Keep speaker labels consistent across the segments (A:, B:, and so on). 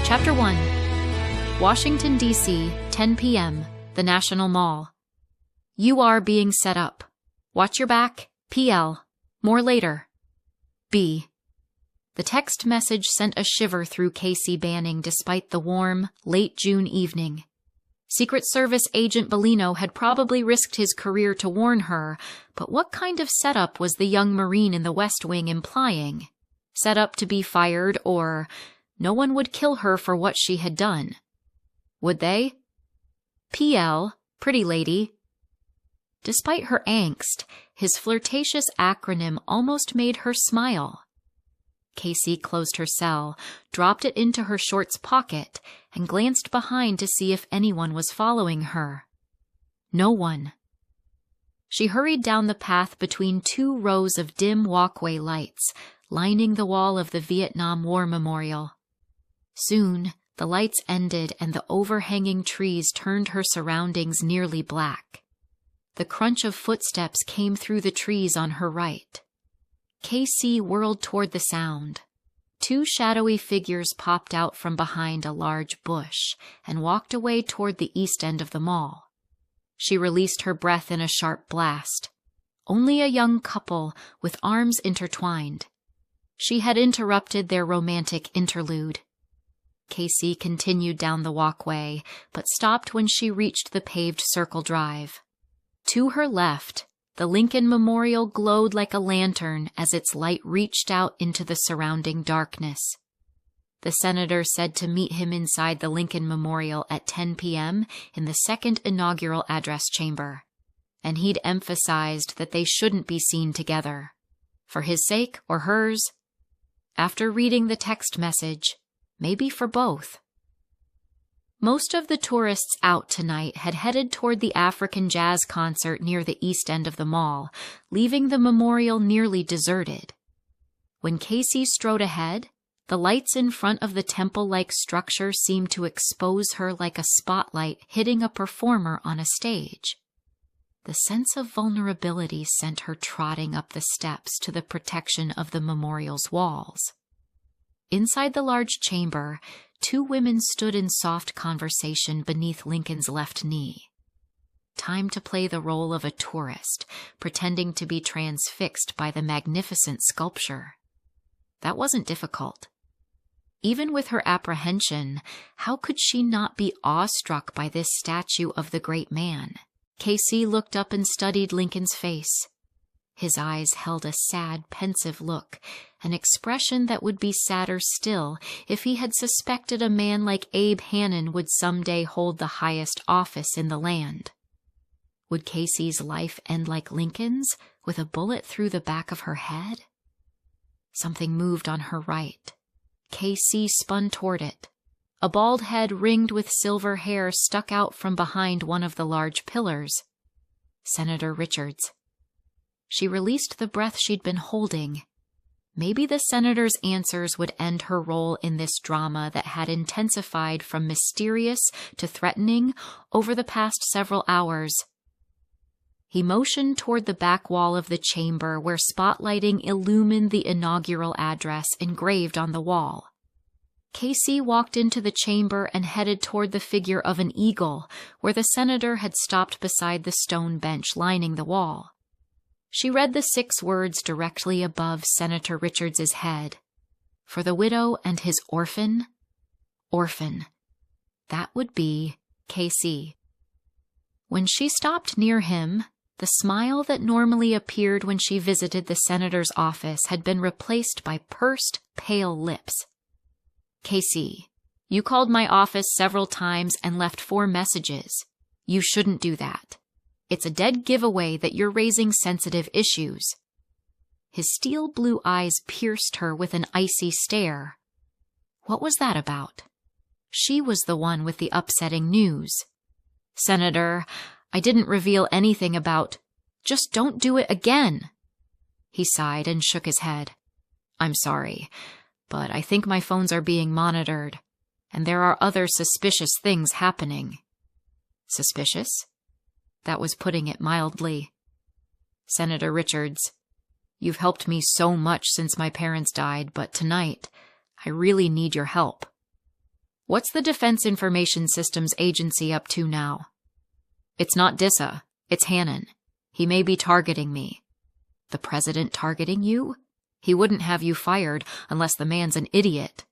A: Chapter 1. Washington, D.C., 10 p.m., the National Mall. You are being set up. Watch your back. P.L. More later. B. The text message sent a shiver through Casey Banning despite the warm, late June evening. Secret Service agent Bellino had probably risked his career to warn her, but what kind of setup was the young Marine in the West Wing implying? Set up to be fired, or no one would kill her for what she had done? Would they? P.L. Pretty lady. Despite her angst, his flirtatious acronym almost made her smile. Casey closed her cell, dropped it into her shorts pocket, and glanced behind to see if anyone was following her. No one. She hurried down the path between 2 rows of dim walkway lights, lining the wall of the Vietnam War Memorial. Soon, the lights ended and the overhanging trees turned her surroundings nearly black. The crunch of footsteps came through the trees on her right. Casey whirled toward the sound. 2 shadowy figures popped out from behind a large bush and walked away toward the east end of the mall. She released her breath in a sharp blast. Only a young couple with arms intertwined. She had interrupted their romantic interlude. Casey continued down the walkway, but stopped when she reached the paved circle drive. To her left, the Lincoln Memorial glowed like a lantern as its light reached out into the surrounding darkness. The senator said to meet him inside the Lincoln Memorial at 10 p.m. in the second inaugural address chamber, and he'd emphasized that they shouldn't be seen together. For his sake or hers? After reading the text message, maybe for both. Most of the tourists out tonight had headed toward the African jazz concert near the east end of the mall, leaving the memorial nearly deserted. When Casey strode ahead, the lights in front of the temple-like structure seemed to expose her like a spotlight hitting a performer on a stage. The sense of vulnerability sent her trotting up the steps to the protection of the memorial's walls. Inside the large chamber, 2 women stood in soft conversation beneath Lincoln's left knee. Time to play the role of a tourist, pretending to be transfixed by the magnificent sculpture. That wasn't difficult. Even with her apprehension, how could she not be awestruck by this statue of the great man? Casey looked up and studied Lincoln's face. His eyes held a sad, pensive look, an expression that would be sadder still if he had suspected a man like Abe Hannon would someday hold the highest office in the land. Would Casey's life end like Lincoln's, with a bullet through the back of her head? Something moved on her right. Casey spun toward it. A bald head ringed with silver hair stuck out from behind one of the large pillars. Senator Richards. She released the breath she'd been holding. Maybe the senator's answers would end her role in this drama that had intensified from mysterious to threatening over the past several hours. He motioned toward the back wall of the chamber where spotlighting illumined the inaugural address engraved on the wall. Casey walked into the chamber and headed toward the figure of an eagle, where the senator had stopped beside the stone bench lining the wall. She read the 6 words directly above Senator Richards's head. For the widow and his orphan? Orphan. That would be Casey. When she stopped near him, the smile that normally appeared when she visited the senator's office had been replaced by pursed, pale lips. Casey, you called my office several times and left 4 messages. You shouldn't do that. It's a dead giveaway that you're raising sensitive issues. His steel blue eyes pierced her with an icy stare. What was that about? She was the one with the upsetting news. Senator, I didn't reveal anything about... Just don't do it again. He sighed and shook his head. I'm sorry, but I think my phones are being monitored, and there are other suspicious things happening. Suspicious? That was putting it mildly. Senator Richards, you've helped me so much since my parents died, but tonight, I really need your help. What's the Defense Information Systems Agency up to now? It's not DISA. It's Hannon. He may be targeting me. The president targeting you? He wouldn't have you fired unless the man's an idiot.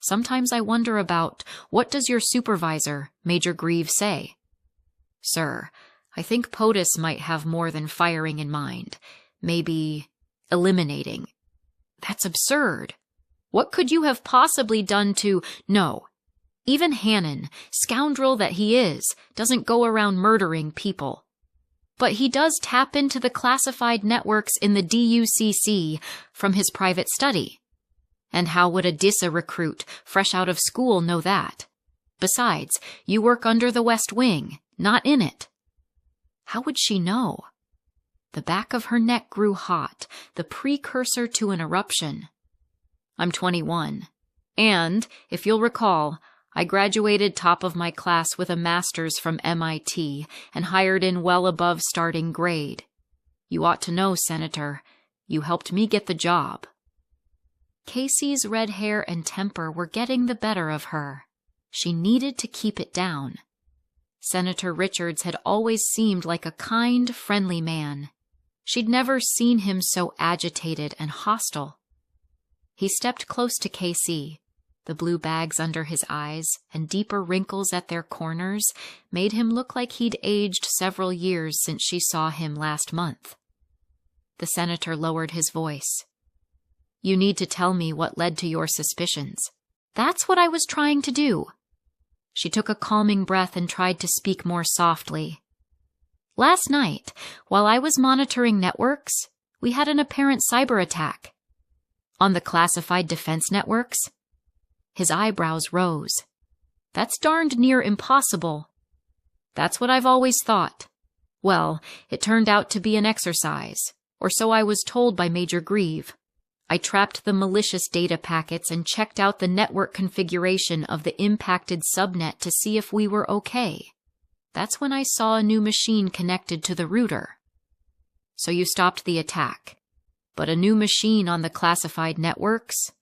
A: Sometimes I wonder about, what does your supervisor, Major Grieve, say? Sir, I think POTUS might have more than firing in mind. Maybe eliminating. That's absurd. What could you have possibly done to— No. Even Hannon, scoundrel that he is, doesn't go around murdering people. But he does tap into the classified networks in the DUCC from his private study. And how would a DISA recruit, fresh out of school, know that? Besides, you work under the West Wing, not in it. How would she know? The back of her neck grew hot, the precursor to an eruption. I'm 21. And, if you'll recall, I graduated top of my class with a master's from MIT and hired in well above starting grade. You ought to know, Senator. You helped me get the job. Casey's red hair and temper were getting the better of her. She needed to keep it down. Senator Richards had always seemed like a kind, friendly man. She'd never seen him so agitated and hostile. He stepped close to Casey. The blue bags under his eyes and deeper wrinkles at their corners made him look like he'd aged several years since she saw him last month. The senator lowered his voice. You need to tell me what led to your suspicions. That's what I was trying to do. She took a calming breath and tried to speak more softly. Last night, while I was monitoring networks, we had an apparent cyber attack. On the classified defense networks? His eyebrows rose. That's darned near impossible. That's what I've always thought. Well, it turned out to be an exercise, or so I was told by Major Grieve. I trapped the malicious data packets and checked out the network configuration of the impacted subnet to see if we were okay. That's when I saw a new machine connected to the router. So you stopped the attack. But a new machine on the classified networks?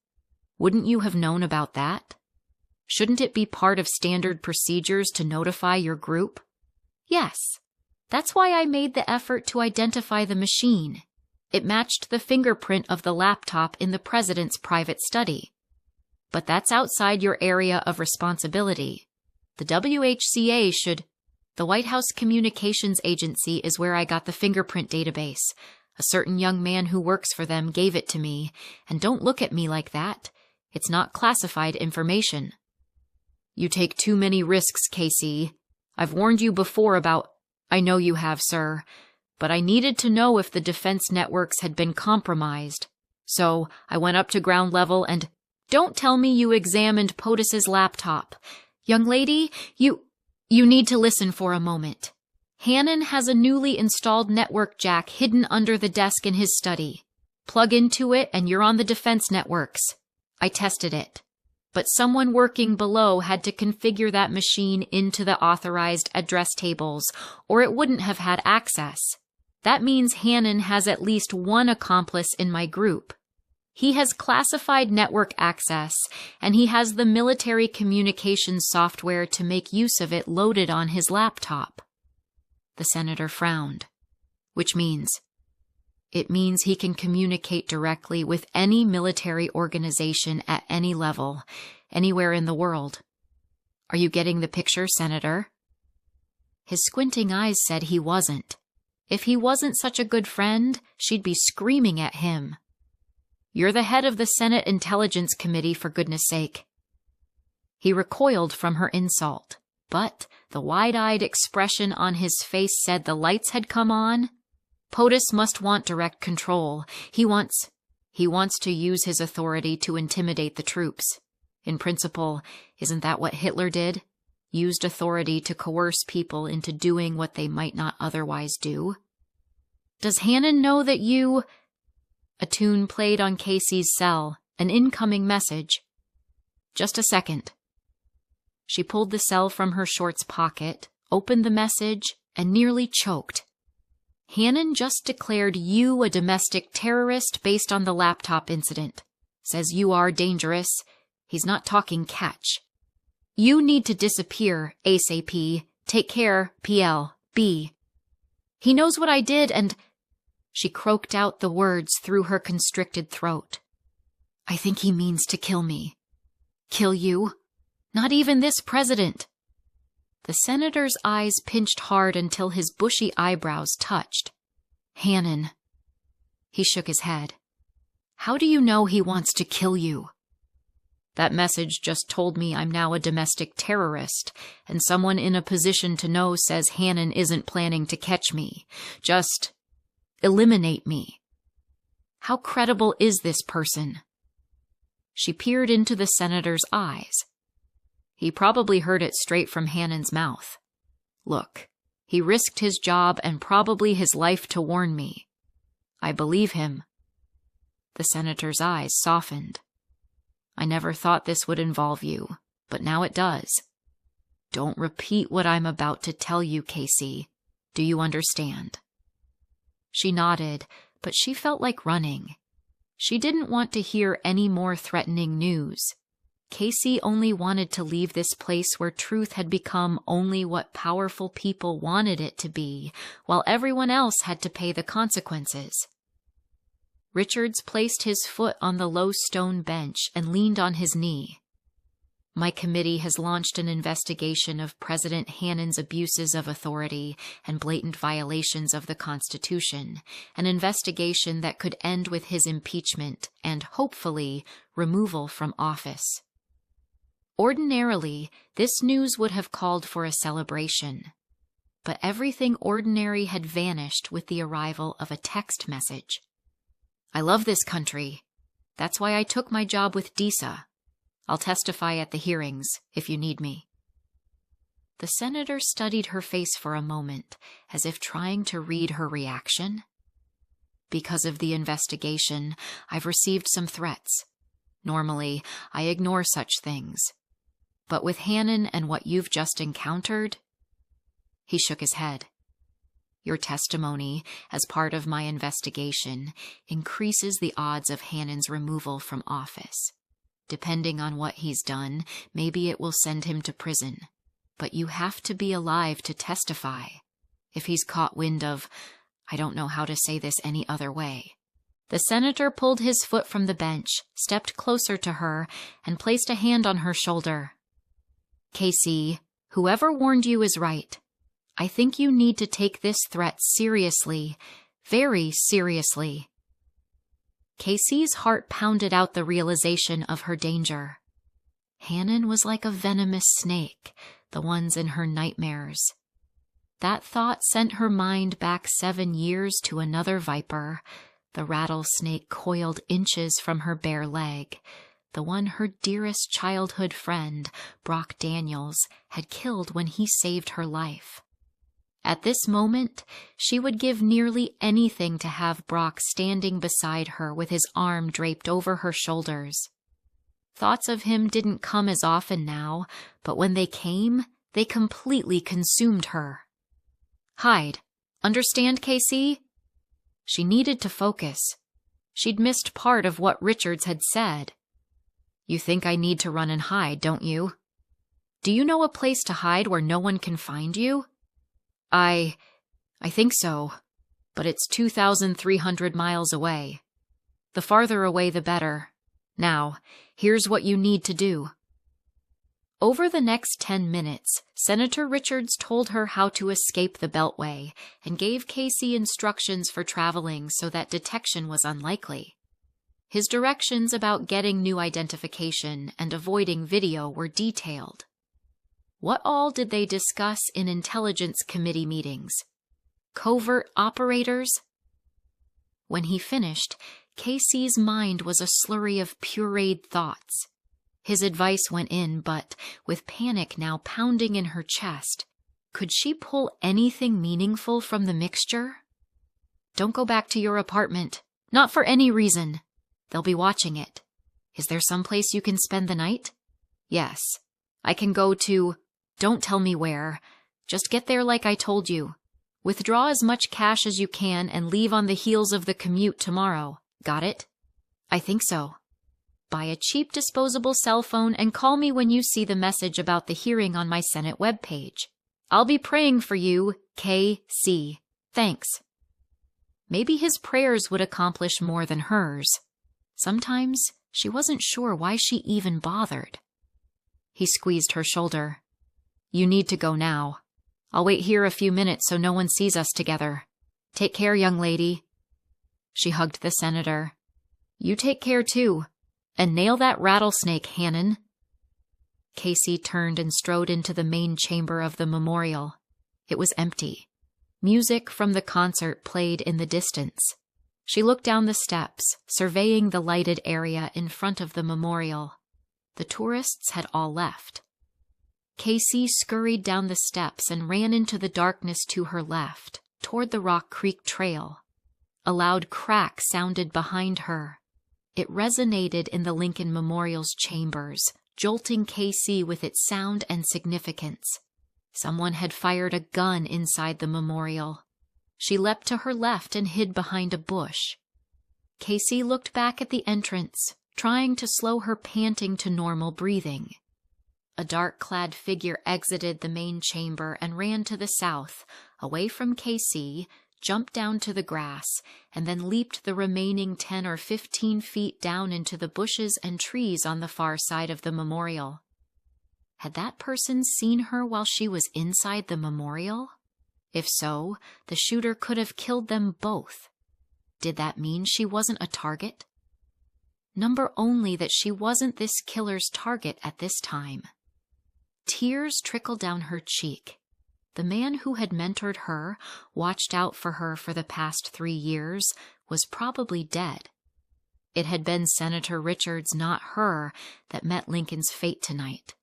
A: Wouldn't you have known about that? Shouldn't it be part of standard procedures to notify your group? Yes. That's why I made the effort to identify the machine. It matched the fingerprint of the laptop in the president's private study. But that's outside your area of responsibility. The WHCA should— The White House Communications Agency is where I got the fingerprint database. A certain young man who works for them gave it to me. And don't look at me like that. It's not classified information. You take too many risks, Casey. I've warned you before about— I know you have, sir. But I needed to know if the defense networks had been compromised. So I went up to ground level and— Don't tell me you examined POTUS's laptop. Young lady, you need to listen for a moment. Hannon has a newly installed network jack hidden under the desk in his study. Plug into it and you're on the defense networks. I tested it. But someone working below had to configure that machine into the authorized address tables, or it wouldn't have had access. That means Hannon has at least one accomplice in my group. He has classified network access, and he has the military communications software to make use of it loaded on his laptop. The senator frowned. Which means? It means he can communicate directly with any military organization at any level, anywhere in the world. Are you getting the picture, Senator? His squinting eyes said he wasn't. If he wasn't such a good friend, she'd be screaming at him. You're the head of the Senate Intelligence Committee, for goodness sake. He recoiled from her insult, but the wide-eyed expression on his face said the lights had come on. POTUS must want direct control. He wants to use his authority to intimidate the troops. In principle, isn't that what Hitler did? Used authority to coerce people into doing what they might not otherwise do. Does Hannon know that you— A tune played on Casey's cell, an incoming message. Just a second. She pulled the cell from her shorts pocket, opened the message, and nearly choked. Hannon just declared you a domestic terrorist based on the laptop incident. Says you are dangerous. He's not talking catch. You need to disappear, ASAP. Take care, PL. B. He knows what I did and... She croaked out the words through her constricted throat. I think he means to kill me. Kill you? Not even this president. The senator's eyes pinched hard until his bushy eyebrows touched. Hannon. He shook his head. How do you know he wants to kill you? That message just told me I'm now a domestic terrorist, and someone in a position to know says Hannon isn't planning to catch me. Just eliminate me. How credible is this person? She peered into the senator's eyes. He probably heard it straight from Hannon's mouth. Look, he risked his job and probably his life to warn me. I believe him. The senator's eyes softened. I never thought this would involve you, but now it does. Don't repeat what I'm about to tell you, Casey. Do you understand? She nodded, but she felt like running. She didn't want to hear any more threatening news. Casey only wanted to leave this place where truth had become only what powerful people wanted it to be, while everyone else had to pay the consequences. Richards placed his foot on the low stone bench and leaned on his knee. My committee has launched an investigation of President Hannon's abuses of authority and blatant violations of the Constitution, an investigation that could end with his impeachment and, hopefully, removal from office. Ordinarily, this news would have called for a celebration, but everything ordinary had vanished with the arrival of a text message. I love this country. That's why I took my job with DISA. I'll testify at the hearings, if you need me. The senator studied her face for a moment, as if trying to read her reaction. Because of the investigation, I've received some threats. Normally, I ignore such things. But with Hannon and what you've just encountered... He shook his head. Your testimony, as part of my investigation, increases the odds of Hannon's removal from office. Depending on what he's done, maybe it will send him to prison. But you have to be alive to testify. If he's caught wind of... I don't know how to say this any other way. The senator pulled his foot from the bench, stepped closer to her, and placed a hand on her shoulder. Casey, whoever warned you is right. I think you need to take this threat seriously, very seriously. Casey's heart pounded out the realization of her danger. Hannon was like a venomous snake, the ones in her nightmares. That thought sent her mind back 7 years to another viper, the rattlesnake coiled inches from her bare leg, the one her dearest childhood friend, Brock Daniels, had killed when he saved her life. At this moment, she would give nearly anything to have Brock standing beside her with his arm draped over her shoulders. Thoughts of him didn't come as often now, but when they came, they completely consumed her. Hide. Understand, Casey? She needed to focus. She'd missed part of what Richards had said. You think I need to run and hide, don't you? Do you know a place to hide where no one can find you? I think so, but it's 2,300 miles away. The farther away, the better. Now, here's what you need to do. Over the next 10 minutes, Senator Richards told her how to escape the Beltway and gave Casey instructions for traveling so that detection was unlikely. His directions about getting new identification and avoiding video were detailed. What all did they discuss in Intelligence Committee meetings? Covert operators? When he finished, Casey's mind was a slurry of pureed thoughts. His advice went in, but, with panic now pounding in her chest, could she pull anything meaningful from the mixture? Don't go back to your apartment. Not for any reason. They'll be watching it. Is there some place you can spend the night? Yes. I can go to... Don't tell me where. Just get there like I told you. Withdraw as much cash as you can and leave on the heels of the commute tomorrow. Got it? I think so. Buy a cheap disposable cell phone and call me when you see the message about the hearing on my Senate webpage. I'll be praying for you, K.C. Thanks. Maybe his prayers would accomplish more than hers. Sometimes she wasn't sure why she even bothered. He squeezed her shoulder. You need to go now. I'll wait here a few minutes so no one sees us together. Take care, young lady. She hugged the senator. You take care, too. And nail that rattlesnake, Hannon. Casey turned and strode into the main chamber of the memorial. It was empty. Music from the concert played in the distance. She looked down the steps, surveying the lighted area in front of the memorial. The tourists had all left. Casey scurried down the steps and ran into the darkness to her left, toward the Rock Creek Trail. A loud crack sounded behind her. It resonated in the Lincoln Memorial's chambers, jolting Casey with its sound and significance. Someone had fired a gun inside the memorial. She leapt to her left and hid behind a bush. Casey looked back at the entrance, trying to slow her panting to normal breathing. A dark-clad figure exited the main chamber and ran to the south, away from Casey, jumped down to the grass, and then leaped the remaining 10 or 15 feet down into the bushes and trees on the far side of the memorial. Had that person seen her while she was inside the memorial? If so, the shooter could have killed them both. Did that mean she wasn't a target? Number only that she wasn't this killer's target at this time. Tears trickled down her cheek. The man who had mentored her, watched out for her for the past 3 years, was probably dead. It had been Senator Richards, not her, that met Lincoln's fate tonight.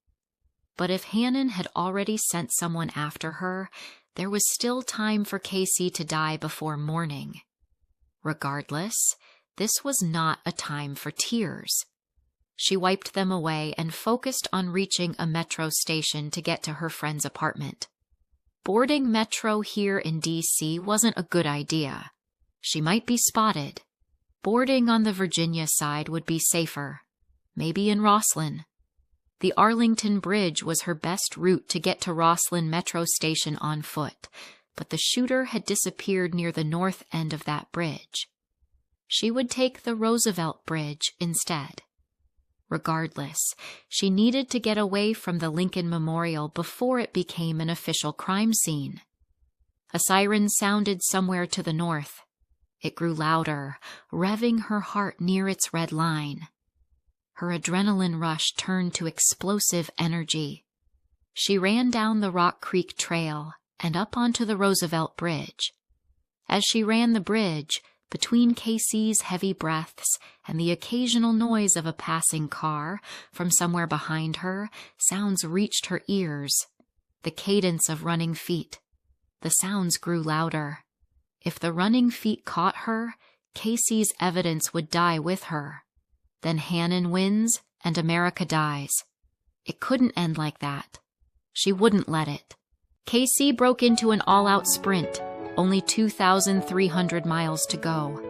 A: But if Hannon had already sent someone after her, there was still time for Casey to die before morning. Regardless, this was not a time for tears. She wiped them away and focused on reaching a metro station to get to her friend's apartment. Boarding Metro here in D.C. wasn't a good idea. She might be spotted. Boarding on the Virginia side would be safer. Maybe in Rosslyn. The Arlington Bridge was her best route to get to Rosslyn Metro Station on foot, but the shooter had disappeared near the north end of that bridge. She would take the Roosevelt Bridge instead. Regardless, she needed to get away from the Lincoln Memorial before it became an official crime scene. A siren sounded somewhere to the north. It grew louder, revving her heart near its red line. Her adrenaline rush turned to explosive energy. She ran down the Rock Creek Trail and up onto the Roosevelt Bridge. As she ran the bridge, between Casey's heavy breaths and the occasional noise of a passing car, from somewhere behind her, sounds reached her ears. The cadence of running feet. The sounds grew louder. If the running feet caught her, Casey's evidence would die with her. Then Hannon wins and America dies. It couldn't end like that. She wouldn't let it. Casey broke into an all-out sprint. Only 2,300 miles to go.